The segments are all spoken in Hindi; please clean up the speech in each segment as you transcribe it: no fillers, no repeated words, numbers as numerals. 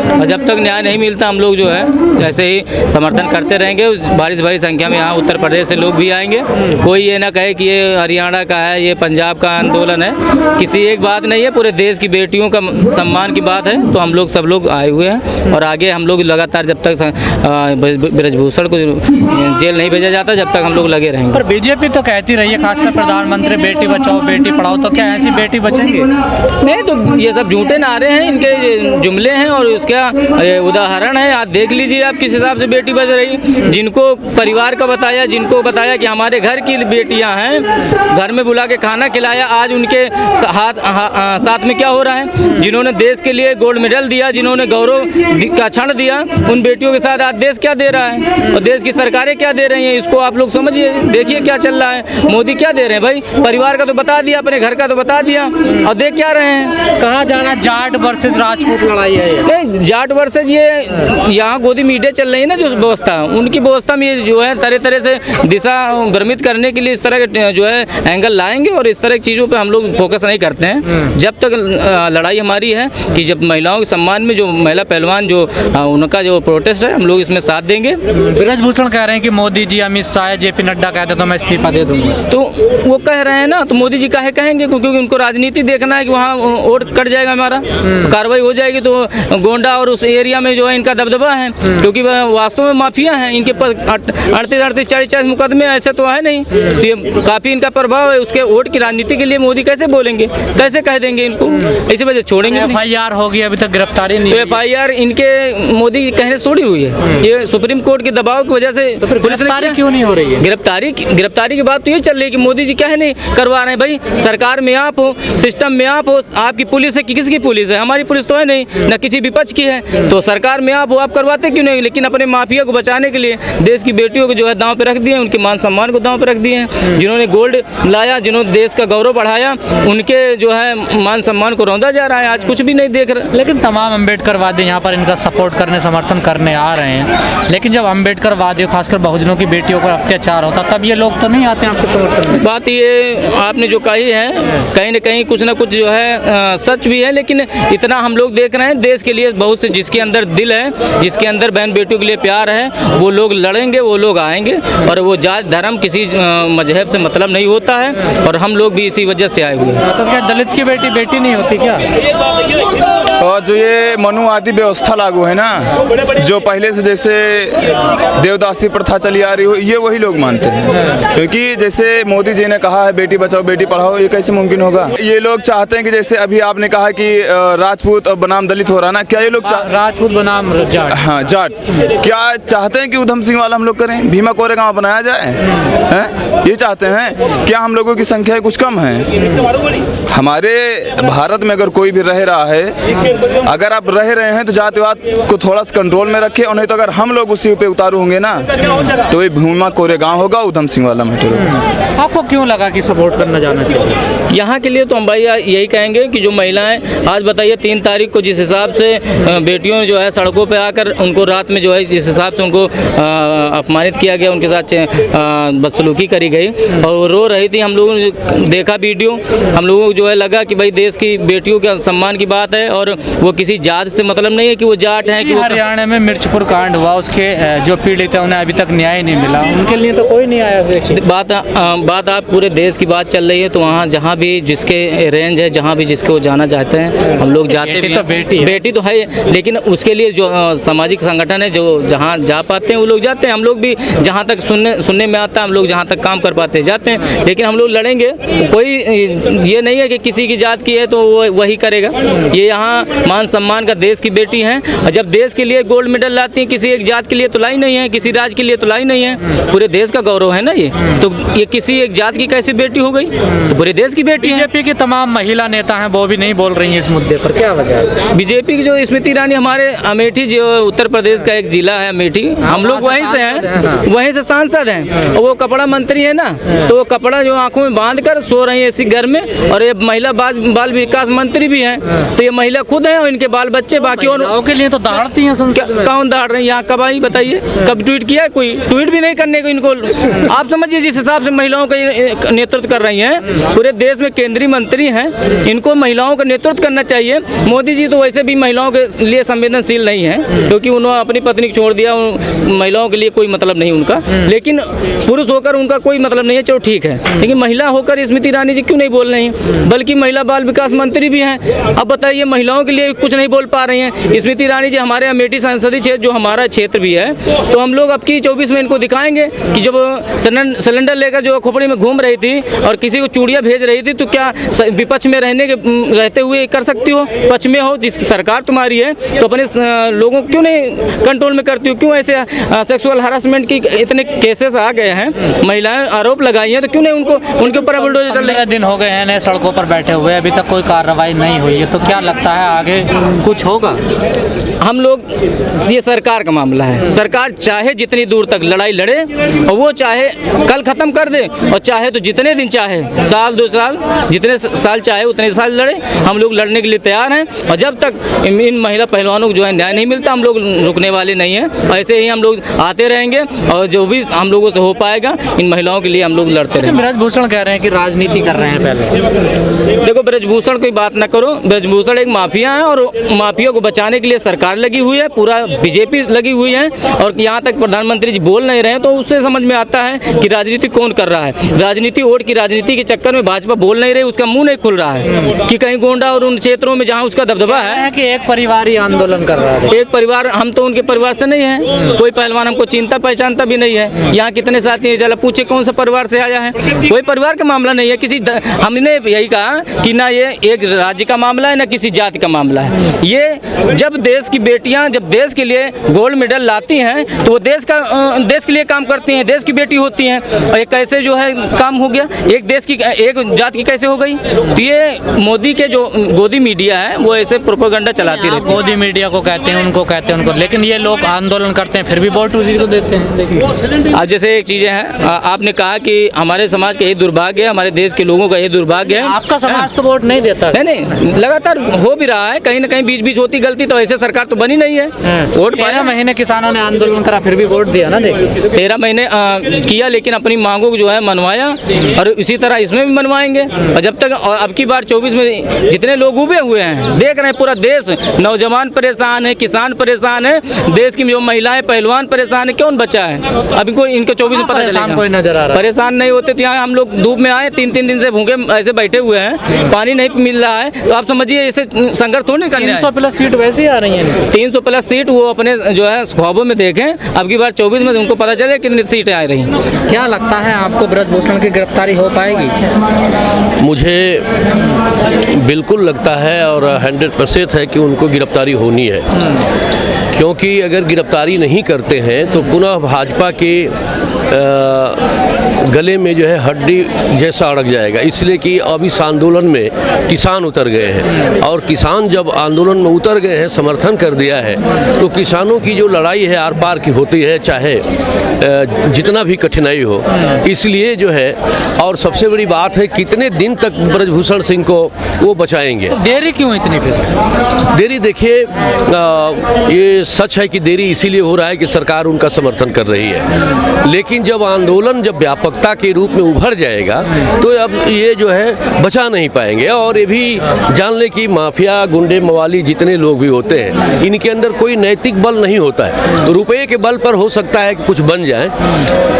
और जब तक न्याय नहीं मिलता हम लोग जो है ऐसे ही समर्थन करते रहेंगे। भारी संख्या में यहाँ उत्तर प्रदेश से लोग भी आएंगे। कोई ये ना कहे कि ये हरियाणा का है, ये पंजाब का आंदोलन है, किसी एक बात नहीं है, पूरे देश की बेटियों का सम्मान की बात है। तो हम लोग सब लोग आए हुए हैं और आगे हम लोग लगातार जब तक ब्रजभूषण को जेल नहीं भेजा जाता जब तक हम लोग लगे रहेंगे। पर बीजेपी तो कहती रही है, खासकर प्रधानमंत्री, बेटी बचाओ बेटी पढ़ाओ, तो क्या ऐसी बेटी बचेंगे? नहीं, तो ये सब झूठे नारे हैं, इनके जुमले हैं और उसका उदाहरण है। आप देख लीजिए आप किस हिसाब से बेटी बच रही। जिनको परिवार का बताया, जिनको बताया कि हमारे घर की बेटियां हैं, घर में बुला के खाना खिलाया, आज उनके साथ में क्या हो रहा है। जिन्होंने देश के लिए गोल्ड मेडल दिया, जिन्होंने गौरव का क्षण दिया, उन बेटियों के साथ आज देश क्या दे रहा है और देश की सरकारें क्या दे रही हैं, इसको आप लोग समझिए। देखिए क्या चल रहा है, मोदी क्या दे रहे हैं भाई। परिवार का तो बता दिया, अपने घर का तो बता दिया और देख क्या रहे हैं। कहा जाना जाट वर्सेस राजपूत लड़ाई है ये। नहीं, जाट वर्सेस ये यहाँ गोदी मीडिया चल रही है ना, जो व्यवस्था उनकी व्यवस्था में जो है तरह तरह से दिशा भ्रमित करने के लिए इस तरह के जो है एंगल लाएंगे और इस तरह की चीज़ों पे हम लोग फोकस नहीं करते हैं। जब तक लड़ाई हमारी है कि जब महिलाओं के सम्मान में जो महिला पहलवान जो उनका जो प्रोटेस्ट है, हम लोग इसमें साथ देंगे। ब्रजभूषण कह रहे हैं कि मोदी जी, अमित शाह, जेपी नड्डा कहते तो मैं इस्तीफा दे दूंगा। तो वो कह रहे हैं ना, तो मोदी जी काहे कहेंगे, क्योंकि उनको राजनीति देखना है कि वहाँ वोट कट जाएगा, हमारा कार्रवाई हो जाएगी। तो गोंडा और उस एरिया में जो है इनका दबदबा है, क्योंकि वास्तव में माफिया हैं। इनके पास 38-40 मुकदमे ऐसे तो है नहीं, तो ये काफी इनका प्रभाव है। उसके वोट की राजनीति के लिए मोदी कैसे बोलेंगे, कैसे कह देंगे इनको, इसी वजह छोड़ेंगे। FIR होगी, अभी तक गिरफ्तारी नहीं। तो FIR इनके मोदी की कहने छोड़ी हुई है, ये सुप्रीम कोर्ट के दबाव की वजह से गिरफ्तारी क्यों नहीं हो रही है? गिरफ्तारी की बात तो ये चल रही है कि मोदी जी क्या है नहीं करवा रहे हैं। भाई सरकार में आप हो, सिस्टम में आप हो, आपकी पुलिस है कि किसकी पुलिस है? हमारी पुलिस तो है नहीं, न किसी विपक्ष की है। तो सरकार में आप हो, आप करवाते क्यों नहीं? लेकिन अपने माफिया को बचाने के लिए देश की बेटियों को जो है दांव पे रख दिए, उनके मान सम्मान को दांव पे रख दिए हैं। जिन्होंने गोल्ड लाया, जिन्होंने देश का गौरव बढ़ाया, उनके जो है मान सम्मान को रौंदा जा रहा है। आज कुछ भी नहीं देख रहे। लेकिन तमाम अम्बेडकरवादी यहाँ पर इनका सपोर्ट करने, समर्थन करने आ रहे हैं, लेकिन जब अम्बेडकरवादियों, खासकर बहुजनों की बेटियों पर अत्याचार होता तब ये लोग तो नहीं आते हैं आपके समर्थन में। बात ये आपने जो कही है, कहीं न कहीं कुछ ना कुछ जो है सच भी है, लेकिन इतना हम लोग देख रहे हैं देश के लिए बहुत से जिसके अंदर दिल है, जिसके अंदर बहन बेटियों के लिए प्यार है, वो लोग लड़ेंगे, वो लोग आएंगे। और वो जात धर्म किसी मजहब से मतलब नहीं होता है और हम लोग भी इसी वजह से आए हुए हैं। तो क्या दलित की बेटी बेटी नहीं होती क्या? और जो ये मनुवादी व्यवस्था लागू है ना, जो पहले से जैसे देवदासी प्रथा चली आ रही हो, ये वही लोग मानते हैं। क्योंकि जैसे मोदी जी ने कहा है बेटी बचाओ बेटी पढ़ाओ, ये कैसे मुमकिन होगा? ये लोग चाहते हैं कि जैसे अभी आपने कहा कि राजपूत और बनाम दलित हो रहा ना, क्या ये लोग राजपूत बनाम जाट? हाँ, जाट। क्या चाहते हैं कि उधम सिंह वाला हम लोग करें, भीमा कोरेगांव बनाया जाए? हैं? ये चाहते हैं? क्या हम लोगों की संख्या कुछ कम है? हमारे भारत में अगर कोई भी रह रहा है, अगर आप रह रहे हैं तो जातिवाद को थोड़ा सा कंट्रोल में रखें, और नहीं तो अगर हम लोग उसी पे उतारू होंगे ना, तो ये भीमा कोरेगांव होगा, उधम सिंह वाला मैटर होगा। आपको क्यों लगा कि सपोर्ट करना जाना चाहिए? यहाँ के लिए तो हम भाई यही कहेंगे कि जो महिलाएं, आज बताइए 3 तारीख को जिस हिसाब से बेटियों जो है सड़कों पे आकर उनको रात में जो है जिस हिसाब से उनको अपमानित किया गया, उनके साथ बदसलूकी करी गई और वो रो रही थी। हम लोगों ने देखा वीडियो, हम लोगों को जो है लगा कि भाई देश की बेटियों के सम्मान की बात है और वो किसी जात से मतलब नहीं है कि वो जाट हैं। कि हरियाणा में मिर्चपुर कांड हुआ, उसके जो पीड़ित है उन्हें अभी तक न्याय नहीं मिला, उनके लिए तो कोई नहीं आया। बात आप पूरे देश की बात चल रही है, तो वहाँ जहाँ भी जिसके रेंज है, जहाँ भी जिसको जाना चाहते हैं हम लोग जाते हैं। बेटी तो है, लेकिन उसके लिए जो सामाजिक संगठन है, जो जहाँ जा पाते हैं वो लोग जाते हैं। हम लोग भी जहाँ तक सुनने में आता है, हम लोग जहाँ तक काम कर पाते हैं जाते हैं, लेकिन हम लोग लड़ेंगे। कोई ये नहीं है कि किसी की जात की है तो वो वही करेगा। ये यहाँ मान सम्मान का देश की बेटी हैं, और जब देश के लिए गोल्ड मेडल लाती हैं, किसी एक जात के लिए तो लाई नहीं है, किसी राज्य के लिए तो लाई नहीं है, पूरे देश का गौरव है ना ये। तो ये किसी एक जात की कैसी बेटी हो गई? तो पूरे देश की बेटी है। बीजेपी की तमाम महिला नेता हैं, वो भी नहीं बोल रही हैं इस मुद्दे पर, क्या वजह है? बीजेपी की जो स्मृति ईरानी, हमारे अमेठी जो उत्तर प्रदेश का एक जिला है अमेठी, हम लोग वहीं से हैं, वहीं से सांसद हैं, और वो कपड़ा मंत्री है ना, तो वो कपड़ा जो आंखों में बांध कर सो रही है इसी घर में, और ये महिला बाल विकास मंत्री भी हैं। तो ये महिला खुद खुद हैं और इनके बाल बच्चे, बाकी और महिलाओं के लिए तो दहाड़ती हैं संसद में। कौन दाड़ रहे हैं यहाँ? कब आई बताइए? कब ट्वीट किया है? कोई ट्वीट भी नहीं करने को इनको। आप समझिए जिस हिसाब से महिलाओं का ये नेतृत्व कर रही हैं, पूरे देश में केंद्रीय मंत्री हैं, इनको महिलाओं का नेतृत्व करना चाहिए। मोदी जी तो वैसे भी महिलाओं के लिए संवेदनशील नहीं है, क्योंकि उन्होंने अपनी पत्नी को छोड़ दिया, महिलाओं के लिए कोई मतलब नहीं उनका। लेकिन पुरुष होकर उनका कोई मतलब नहीं है, चलो ठीक है। लेकिन महिला होकर स्मृति ईरानी जी क्यों नहीं बोल रही हैं? बल्कि महिला बाल विकास मंत्री भी हैं। अब बताइए महिलाओं के लिए कुछ नहीं बोल पा रही हैं। स्मृति ईरानी जी हमारे अमेठी संसदीय क्षेत्र जो हमारा क्षेत्र भी है, तो हम लोग अब की 24 में इनको दिखाएंगे कि जब सिलेंडर लेकर जो खोपड़ी में घूम रही थी और किसी को चूड़ियाँ भेज रही थी, तो क्या विपक्ष में रहते हुए कर सकती हो? पक्ष में हो, जिसकी सरकार तुम्हारी है, तो अपने लोगों को क्यों नहीं कंट्रोल में करती हो? क्यों ऐसे सेक्सुअल हरासमेंट की इतने केसेस आ गए हैं, महिलाएं आरोप लगाई हैं, तो क्यों नहीं उनके ऊपर बुलडोजर चल रहे हैं? दिन हो गए हैं नए सड़कों पर बैठे हुए, अभी तक कोई कार्रवाई नहीं हुई है, तो क्या लगता है आगे कुछ होगा? हम लोग, ये सरकार का मामला है। सरकार चाहे जितनी दूर तक लड़ाई लड़े, और वो चाहे कल खत्म कर दे, और चाहे तो जितने दिन चाहे, साल 2 साल, जितने साल चाहे उतने साल लड़े, हम लोग लड़ने के लिए तैयार हैं। और जब तक इन महिला पहलवानों को जो है न्याय नहीं मिलता, हम लोग रुकने वाले नहीं हैं। ऐसे ही हम लोग आते रहेंगे, और जो भी हम लोगों से हो पाएगा, इन महिलाओं के लिए हम लोग लड़ते रहेंगे। ब्रजभूषण कह रहे हैं कि राजनीति कर रहे हैं पहले। देखो, ब्रजभूषण कोई बात ना करो। ब्रजभूषण एक माफिया है, और माफिया को बचाने के लिए सरकार लगी हुई है, पूरा बीजेपी लगी हुई है। और यहाँ तक प्रधानमंत्री जी बोल नहीं रहे हैं, तो उससे समझ में आता है कि राजनीति कौन कर रहा है। राजनीति, वोट की राजनीति के चक्कर में भाजपा बोल नहीं रही, उसका मुंह नहीं खुल रहा है कि कहीं गोंडा और उन क्षेत्रों में जहाँ उसका दबदबा है कि एक परिवार ही आंदोलन कर रहा है। एक परिवार, हम तो उनके परिवार से नहीं है। कोई पहलवान हमको चिंता पहचानता भी नहीं है। यहाँ कितने साथी हैं, चला पूछे कौन सा परिवार से आया है। कोई परिवार का मामला नहीं है। हमने यही कहा कि ना ये एक राज्य का मामला है, ना किसी जाति का मामला है। ये जब देश की बेटियां जब देश के लिए गोल्ड मेडल लाती हैं, तो वो देश के लिए काम करती हैं, देश की बेटी होती हैं। और एक कैसे जो है काम हो गया, एक देश की, एक जाति की कैसे हो गई? तो ये मोदी के जो गोदी मीडिया है, वो ऐसे प्रोपेगेंडा चलाती रहती है। गोदी मीडिया को कहते हैं, उनको कहते हैं उनको, लेकिन ये लोग आंदोलन करते हैं, फिर भी वोट उसी को देते हैं। अब जैसे एक चीज़ें हैं, आपने कहा कि हमारे समाज का ये दुर्भाग्य है, हमारे देश के लोगों का ये दुर्भाग्य है। आपका समाज तो वोट नहीं देता। नहीं, लगातार हो भी रहा है, कहीं ना कहीं बीच होती गलती, तो ऐसे सरकार तो बनी नहीं है। वोट 13 महीने किसानों ने आंदोलन करा, फिर भी वोट दिया ना। देखिए 13 महीने किया, लेकिन अपनी मांगों को जो है मनवाया, और इसी तरह इसमें भी मनवाएंगे। और जब तक, और अब की बार 24 में जितने लोग उबे हुए हैं, देख रहे हैं पूरा देश, नौजवान परेशान है, किसान परेशान है, देश की जो महिलाएं पहलवान परेशान है, कौन बचा है? अभी कोई इनको 24 में पता चलेगा। कोई नजर आ रहा है। परेशान नहीं होते तो यहाँ हम लोग धूप में आए, 3 दिन से भूखे ऐसे बैठे हुए हैं, पानी नहीं मिल रहा है, तो आप समझिए ऐसे संघर्ष थोड़ी करने। 300+ सीट वैसे ही आ रही है। 300+ सीट वो अपने जो है ख्वाबों में देखें। अब की बार 24 में उनको पता चले कितनी सीटें आ रही हैं। क्या लगता है आपको, ब्रजभूषण की गिरफ्तारी हो पाएगी? मुझे बिल्कुल लगता है, और 100% है कि उनको गिरफ्तारी होनी है। क्योंकि अगर गिरफ्तारी नहीं करते हैं तो पुनः भाजपा के गले में जो है हड्डी जैसा अड़क जाएगा। इसलिए कि अब इस आंदोलन में किसान उतर गए हैं, और किसान जब आंदोलन में उतर गए हैं, समर्थन कर दिया है, तो किसानों की जो लड़ाई है आर पार की होती है, चाहे जितना भी कठिनाई हो। इसलिए जो है, और सबसे बड़ी बात है, कितने दिन तक ब्रजभूषण सिंह को वो बचाएंगे? देरी क्यों इतनी? फिर देरी, देखिए, ये सच है कि देरी इसीलिए हो रहा है कि सरकार उनका समर्थन कर रही है। लेकिन जब आंदोलन जब व्यापकता के रूप में उभर जाएगा, तो अब ये जो है बचा नहीं पाएंगे। और ये भी जान ले कि माफिया, गुंडे, मवाली जितने लोग भी होते हैं, इनके अंदर कोई नैतिक बल नहीं होता है। रुपये के बल पर हो सकता है कि कुछ बन जाए,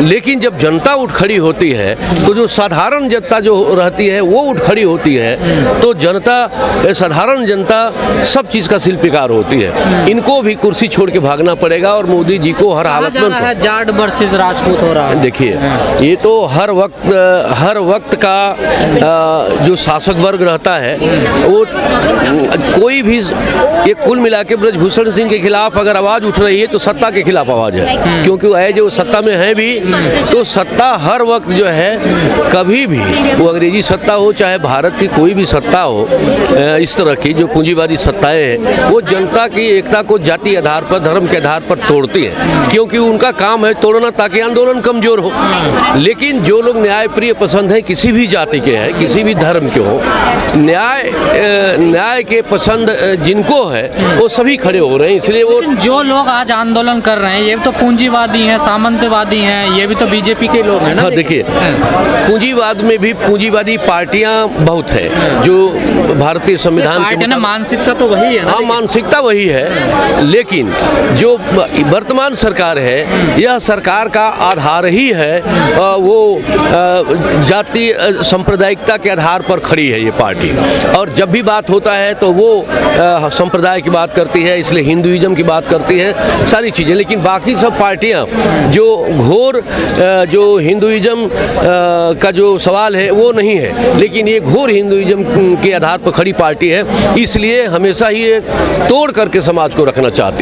लेकिन जब जनता उठ खड़ी होती है, तो जो साधारण जनता जो रहती है वो उठ खड़ी होती है, तो जनता, साधारण जनता सब चीज़ का शिल्पकार होती है। इनको भी कुर्सी छोड़ के भागना पड़ेगा, और मोदी जी को हर हालत में जाट वर्सेस राजपूत हो रहा है। देखिए, ये तो हर वक्त का जो शासक वर्ग रहता है, वो कोई भी, ये कुल मिला के ब्रजभूषण सिंह के खिलाफ अगर आवाज़ उठ रही है तो सत्ता के खिलाफ आवाज़ है। क्योंकि वो है जो सत्ता में है भी, तो सत्ता हर वक्त जो है, कभी भी वो अंग्रेजी सत्ता हो चाहे भारत की कोई भी सत्ता हो, इस तरह की जो पूंजीवादी सत्ताएं हैं, वो जनता की एकता को जाति आधार पर, धर्म के आधार पर तोड़ती है, क्योंकि उनका काम है तोड़ना ताकि आंदोलन कमजोर हो। लेकिन जो लोग न्याय प्रिय पसंद हैं, किसी भी जाति के हैं, किसी भी धर्म के हो, न्याय के पसंद जिनको है वो सभी खड़े हो रहे हैं। इसलिए वो जो लोग आज आंदोलन कर रहे हैं ये भी तो पूंजीवादी हैं, सामंतवादी हैं, ये भी तो बीजेपी के लोग हैं ना। हाँ, देखिए, पूंजीवाद में भी पूंजीवादी पार्टियां बहुत है, जो भारतीय संविधान के मानसिकता तो वही है ना। हाँ, मानसिकता वही है, लेकिन जो वर्तमान सरकार है, यह सरकार का आधार ही है वो जाति सांप्रदायिकता के आधार पर खड़ी है ये पार्टी। और जब भी बात होता है तो वो संप्रदाय की बात करती है, इसलिए हिंदुइज्म की बात करती है, सारी चीज़ें। लेकिन बाकी सब पार्टियां जो घोर जो हिंदुइज्म का जो सवाल है वो नहीं है, लेकिन ये घोर हिंदुइज्म के आधार पर खड़ी पार्टी है, इसलिए हमेशा ही ये तोड़ करके समाज को रखना चाहती है।